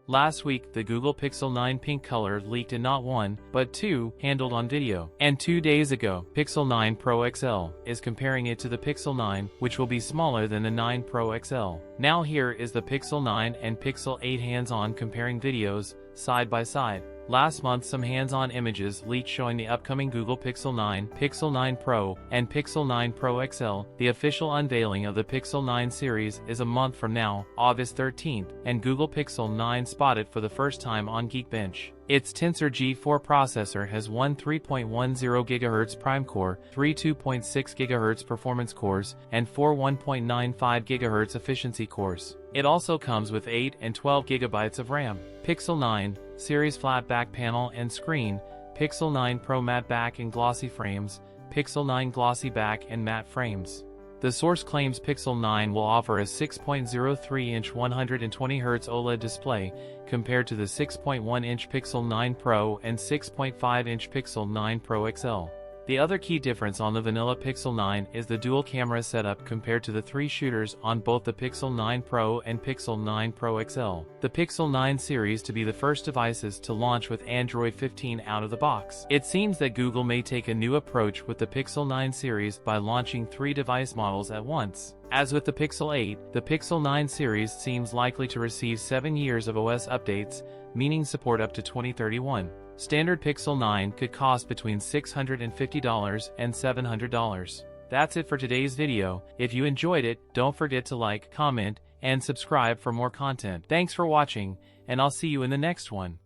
Last week, the Google Pixel 9 pink color leaked in not one, but two, handled on video. And 2 days ago, Pixel 9 Pro XL is comparing it to the Pixel 9, which will be smaller than the 9 Pro XL. Now here is the Pixel 9 and Pixel 8 hands-on comparing videos, side by side. Last month some hands-on images leaked showing the upcoming Google Pixel 9, Pixel 9 Pro, and Pixel 9 Pro XL. The official unveiling of the Pixel 9 series is a month from now, August 13th, and Google Pixel 9 spotted for the first time on Geekbench. Its Tensor G4 processor has one 3.10 GHz prime core, three 2.6 GHz performance cores, and four 1.95 GHz efficiency cores. It also comes with 8 and 12 GB of RAM. Pixel 9 series flat back panel and screen, Pixel 9 Pro matte back and glossy frames, Pixel 9 glossy back and matte frames. The source claims Pixel 9 will offer a 6.03-inch 120Hz OLED display, compared to the 6.1-inch Pixel 9 Pro and 6.5-inch Pixel 9 Pro XL. The other key difference on the vanilla Pixel 9 is the dual camera setup compared to the 3 shooters on both the Pixel 9 Pro and Pixel 9 Pro XL. The Pixel 9 series to be the first devices to launch with Android 15 out of the box. It seems that Google may take a new approach with the Pixel 9 series by launching 3 device models at once. As with the Pixel 8, the Pixel 9 series seems likely to receive 7 years of OS updates, meaning support up to 2031. Standard Pixel 9 could cost between $650 and $700. That's it for today's video. If you enjoyed it, don't forget to like, comment, and subscribe for more content. Thanks for watching, and I'll see you in the next one.